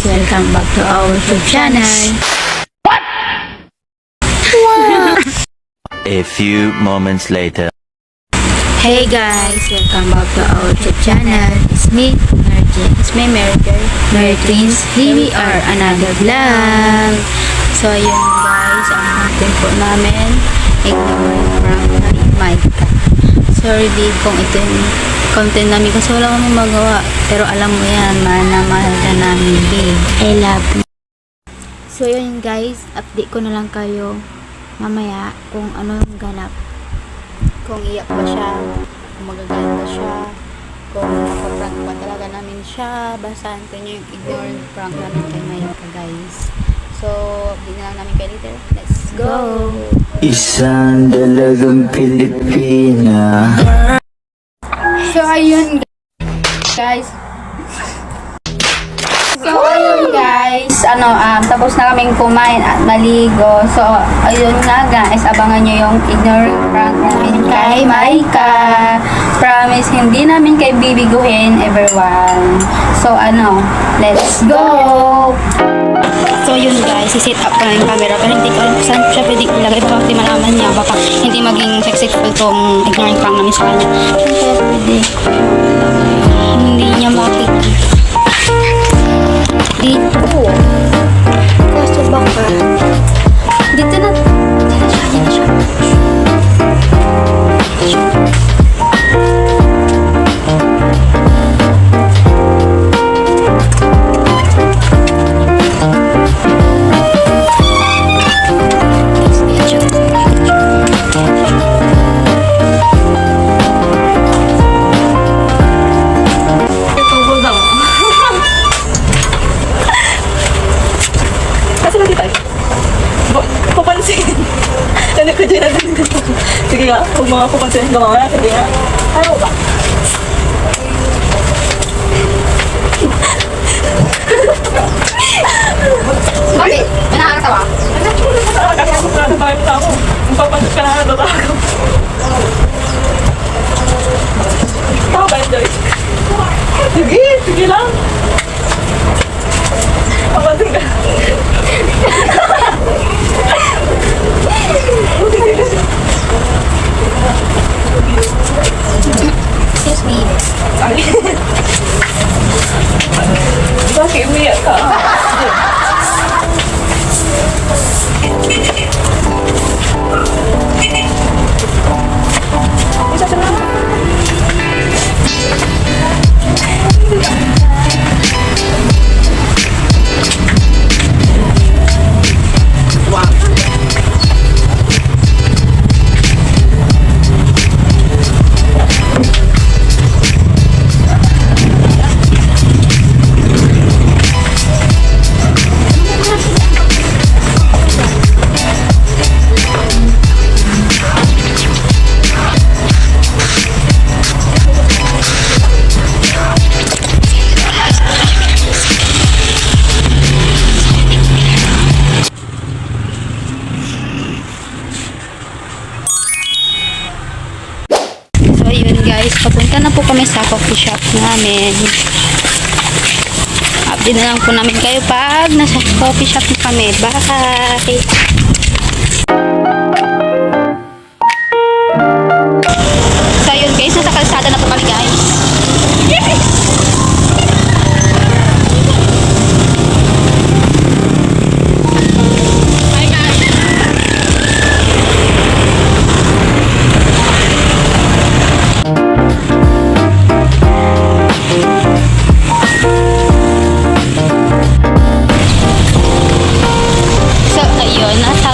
Welcome back to our YouTube channel. A few moments later. Hey guys, welcome back to our YouTube channel. It's me, Mary Jane. It's me, Mary Twins. Here we are, another vlog. So yun guys, ang content po namin, ignoring prank kay Micah. Sorry babe kung ito yung content namin kasi wala kami magawa. Pero alam mo yan, mahal na mahal ka namin babe. I love you. So yun guys, update ko na lang kayo mamaya kung ano yung ganap. Kung iyak ba siya, kung magagalit ba siya, kung napaprank ba talaga namin siya. Basta anto nyo yung ignorant prank namin kay Micah guys. So, update na lang namin kayo later. Let's go! Isang dalagang Pilipina. So, ayun guys. Tapos na kaming kumain at maligo. So, ayun nga guys, abangan nyo yung ignorant prank namin kay Micah. Promise, hindi namin kay bibiguhin everyone. So, let's go! So, yun guys, i-set up ko na yung camera. Pero hindi ko alam kung saan siya pwede ilagay. Baka hindi malaman niya. Baka hindi maging successful tong ignorant prank namin sa kanya. Saan kaya pwede? Hindi niya makikita. Dito. Kaso baka. Dito na. Dito na siya. Sige nga, kung mga pupansin ka mamaya, sige nga. Ayaw ba? Bakit? May nakakatawa? Nakakatawa na ako. Kung papansin ka na natatawa. Tama ba yun, Joyce? Sige, sige lang. Papansin ka. Excuse me. Sorry. Bakit umiyak ka? Isa sa lang. Guys, papunta na po kami sa coffee shop namin. Update na lang po namin kayo pag nasa coffee shop na kami. Bye! So yun guys, nasa kalsada na po kami guys. So, ayun, nasa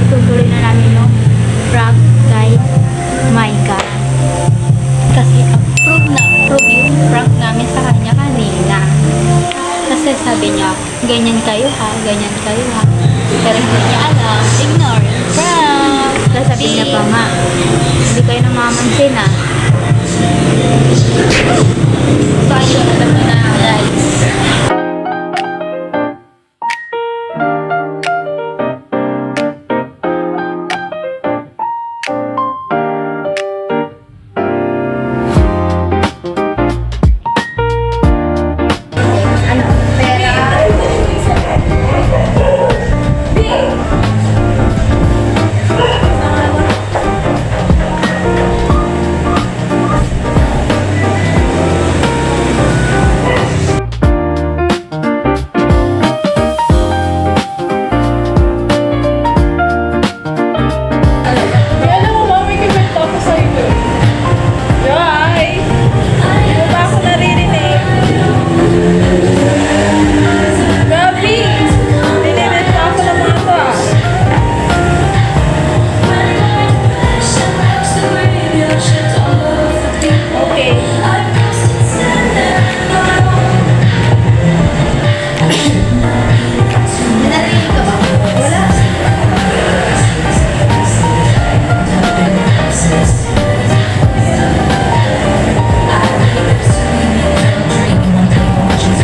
itutuloy na namin yung prank kay Maika. Kasi approve yung prank namin sa kanya kanina. Kasi sabi niya, ganyan kayo ha. Pero hindi niya alam, ignore yung prank. Tapos sabi niya pa nga, hindi kayo namamansin ha. So ayun, alam mo na guys. Alam mo, mami, kikwento ako sa'yo. Yay! Hindi mo ba ako naririnig? Gabi! Nininig pa ako ng mga to ah. Okay. Narinig ka ba? Wala.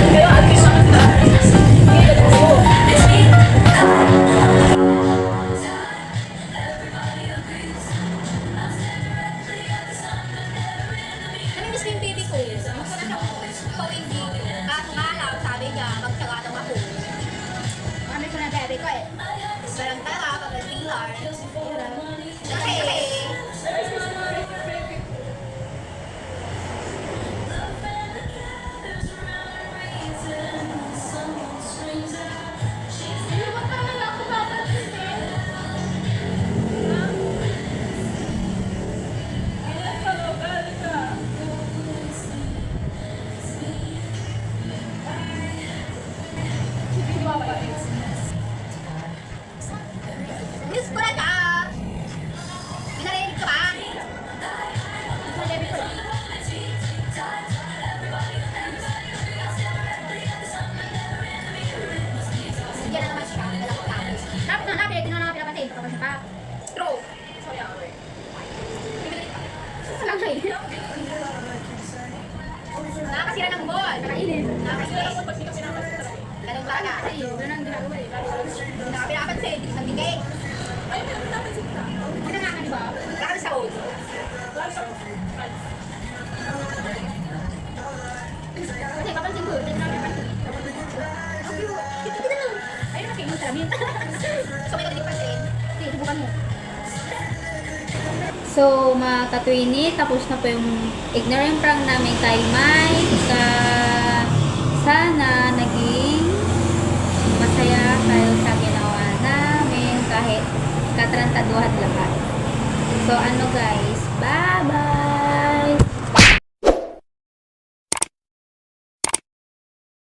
Kaya atin na Namimiss ko yung baby ko. Gusto na siyang pawin dito. Kaso nga lang, sabi niya, magtsaga daw ako. Namimiss ko na baby ko eh. Parang tara, pagkatihan. Kasi, miss ko na ka. Pinarinig ka ba? Miss ko na baby ko. Yan na naman siya. Wala ko tapos. Dapat na natin, tinanong natin napansin. Kapag siya pa. True. Sorry ako eh. Salang siya eh. Nakakasira ng ball. Nakakasira. Ganun talaga. Ganun ang ginagawa eh. Hindi na ka pinapansin. Hindi ka bigay. Ay, meron napansin ka. Ano nga ka, di ba? Nakakasira sa old. Kasi papansin ko. Hindi na napansin. Ayun na kayo sa amin. So, may kagaling pansin. Sige, subukan mo. So, mga katwini, tapos na po yung ignorant prank namin kay Mike. Sana naging masaya kayo sa ginawa namin kahit katrantaduhan lahat. So, ano guys, bye-bye!